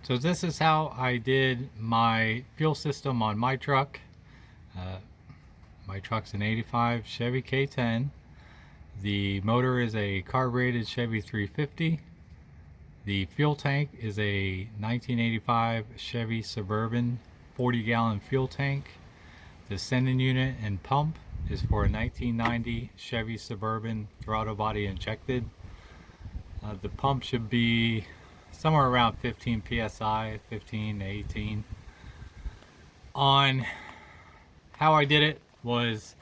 So this is how I did my fuel system on my truck. My truck's an 85 Chevy K10. The motor is a carbureted Chevy 350. The fuel tank is a 1985 Chevy Suburban 40-gallon fuel tank. The sending unit and pump is for a 1990 Chevy Suburban throttle body injected. The pump should be somewhere around 15 psi, 15 to 18. On how I did it was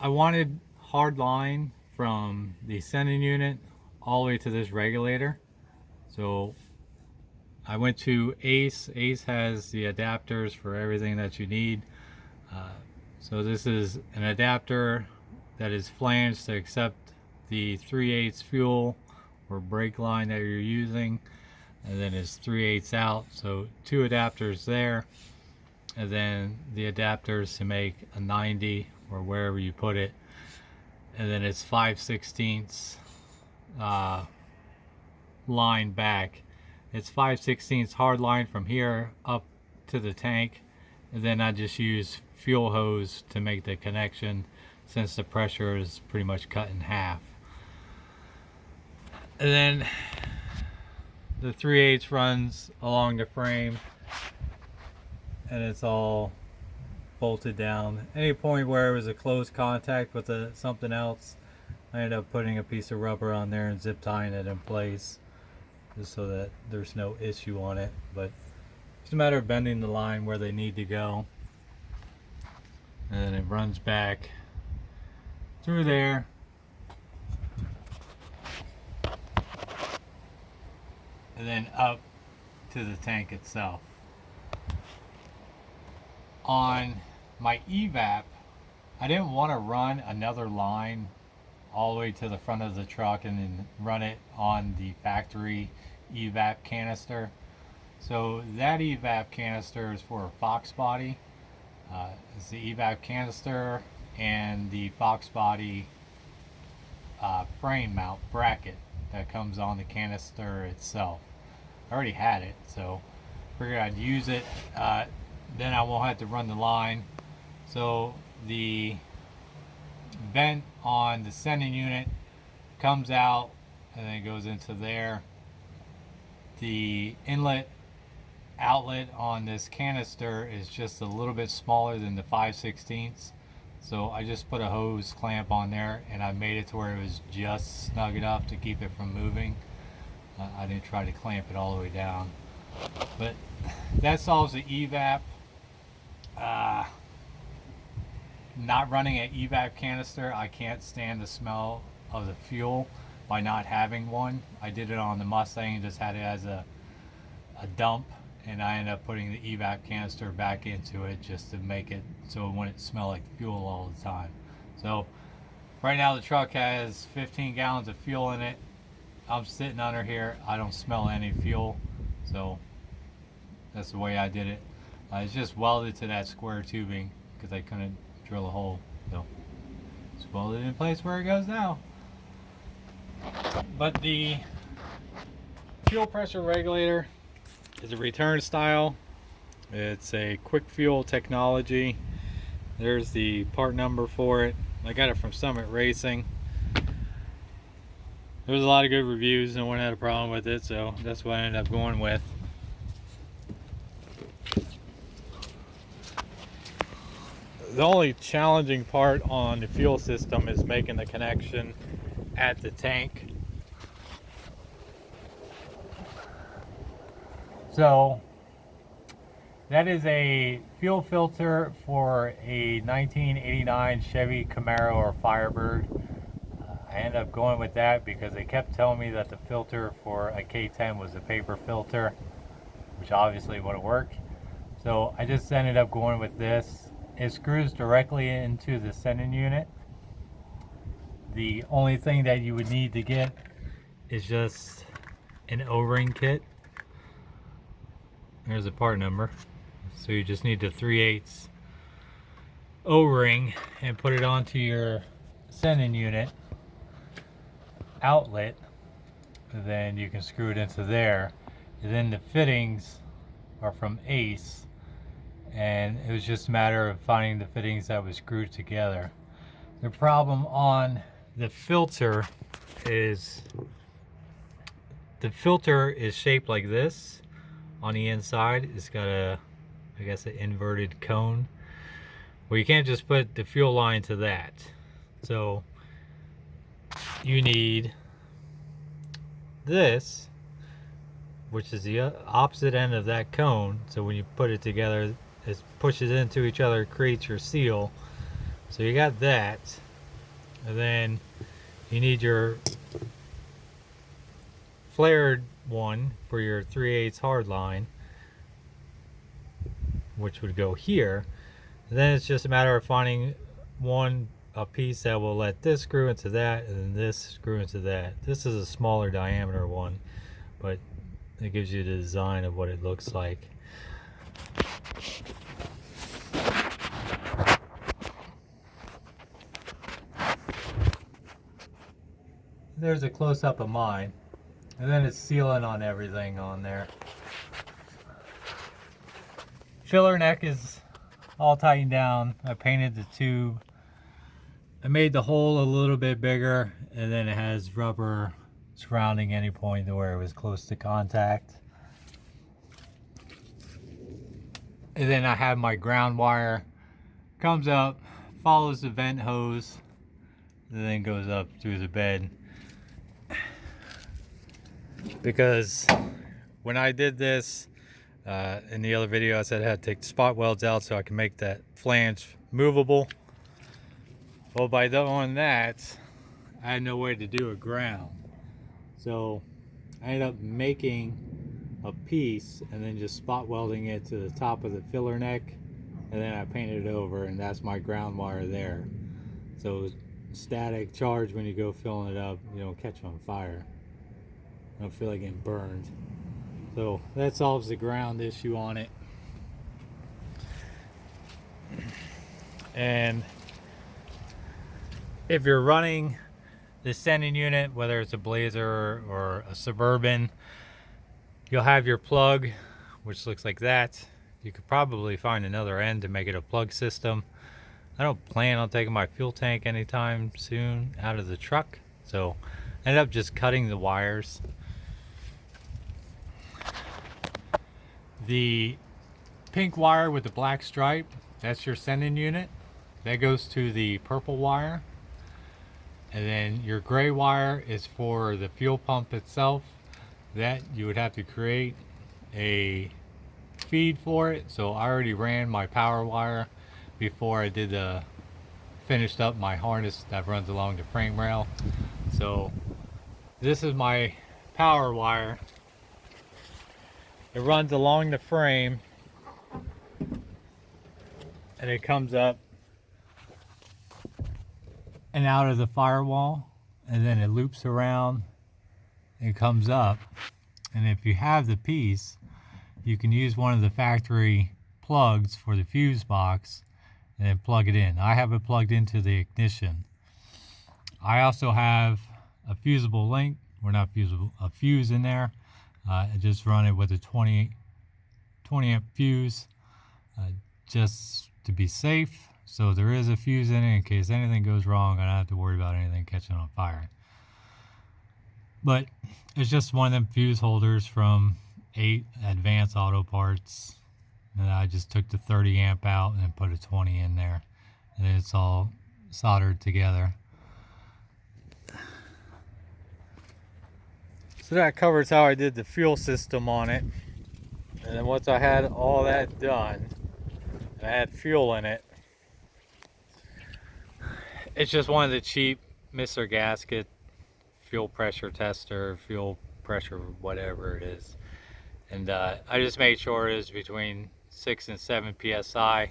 I wanted hard line from the sending unit all the way to this regulator. So I went to Ace. Ace has the adapters for everything that you need. So this is an adapter that is flanged to accept the 3/8 fuel or brake line that you're using, and then it's 3/8 out, so two adapters there, and then the adapters to make a 90 or wherever you put it, and then it's 5/16 line back. It's 5/16 hard line from here up to the tank, and then I just use fuel hose to make the connection since the pressure is pretty much cut in half. And then the 3/8 runs along the frame, and it's all bolted down. Any point where it was a close contact with something else, I ended up putting a piece of rubber on there and zip tying it in place, just so that there's no issue on it. But it's a matter of bending the line where they need to go, and then it runs back through there. And then up to the tank itself. On my evap, I didn't want to run another line all the way to the front of the truck and then run it on the factory evap canister. So that evap canister is for a Fox body. It's the evap canister and the Fox body frame mount bracket that comes on the canister itself. I already had it, so figured I'd use it. Then I won't have to run the line. So the vent on the sending unit comes out and then goes into there. The inlet outlet on this canister is just a little bit smaller than the 5/16. So I just put a hose clamp on there, and I made it to where it was just snug enough to keep it from moving. I didn't try to clamp it all the way down, but that solves the evap. Not running an evap canister, I can't stand the smell of the fuel by not having one. I did it on the Mustang and just had it as a dump, and I ended up putting the evap canister back into it just to make it so it wouldn't smell like fuel all the time. So right now the truck has 15 gallons of fuel in it. I'm sitting under here, I don't smell any fuel, so that's the way I did it. It's just welded to that square tubing because I couldn't drill a hole, so it's welded in place where it goes now. But the fuel pressure regulator is a return style. It's a quick fuel technology. There's the part number for it. I got it from Summit Racing. There was a lot of good reviews, no one had a problem with it, so that's what I ended up going with. The only challenging part on the fuel system is making the connection at the tank. So that is a fuel filter for a 1989 Chevy Camaro or Firebird. I ended up going with that because they kept telling me that the filter for a K10 was a paper filter, which obviously wouldn't work. So I just ended up going with this. It screws directly into the sending unit. The only thing that you would need to get is just an O-ring kit. There's a part number. So you just need the 3/8 O-ring and put it onto your sending unit outlet. Then you can screw it into there. and then the fittings are from Ace, and it was just a matter of finding the fittings that was screwed together. The problem on the filter is shaped like this. On the inside it's got a, I guess, an inverted cone. Well, you can't just put the fuel line to that, so you need this, which is the opposite end of that cone. So when you put it together, it pushes into each other, creates your seal. So you got that, and then you need your flared one for your 3/8 hard line, which would go here. And then it's just a matter of finding a piece that will let this screw into that, and then this screw into that. This is a smaller diameter one, but it gives you the design of what it looks like. There's a close-up of mine, and then it's sealing on everything on there. Filler neck is all tightened down. I painted the tube. I made the hole a little bit bigger, and then it has rubber surrounding any point where it was close to contact. And then I have my ground wire, comes up, follows the vent hose, and then goes up through the bed. Because when I did this, in the other video I said I had to take the spot welds out so I can make that flange movable. Well, by doing that, I had no way to do a ground. So I ended up making a piece and then just spot welding it to the top of the filler neck, and then I painted it over, and that's my ground wire there. So static charge, when you go filling it up, you don't catch on fire. I don't feel like getting burned. So that solves the ground issue on it. And if you're running the sending unit, whether it's a Blazer or a Suburban, you'll have your plug, which looks like that. You could probably find another end to make it a plug system. I don't plan on taking my fuel tank anytime soon out of the truck, so I ended up just cutting the wires. The pink wire with the black stripe, that's your sending unit. That goes to the purple wire. And then your gray wire is for the fuel pump itself. That you would have to create a feed for it. So I already ran my power wire before I did finished up my harness that runs along the frame rail. So this is my power wire. It runs along the frame, and it comes up and out of the firewall, and then it loops around and comes up. And if you have the piece, you can use one of the factory plugs for the fuse box and then plug it in. I have it plugged into the ignition. I also have a fusible link, or not fusible, a fuse in there. I just run it with a 20 amp fuse, just to be safe. So there is a fuse in it in case anything goes wrong. I don't have to worry about anything catching on fire. But it's just one of them fuse holders from 8 Advanced Auto Parts. And I just took the 30 amp out and put a 20 in there. And it's all soldered together. So that covers how I did the fuel system on it. And then once I had all that done, and I had fuel in it, it's just one of the cheap Mr. Gasket fuel pressure tester, fuel pressure, whatever it is. And I just made sure it is between 6 and 7 psi.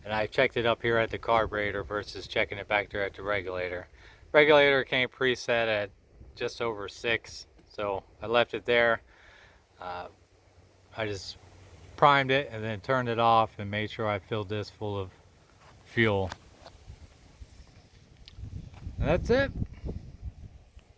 And I checked it up here at the carburetor versus checking it back there at the regulator. Regulator came preset at just over 6. So I left it there. I just primed it and then turned it off and made sure I filled this full of fuel. And that's it.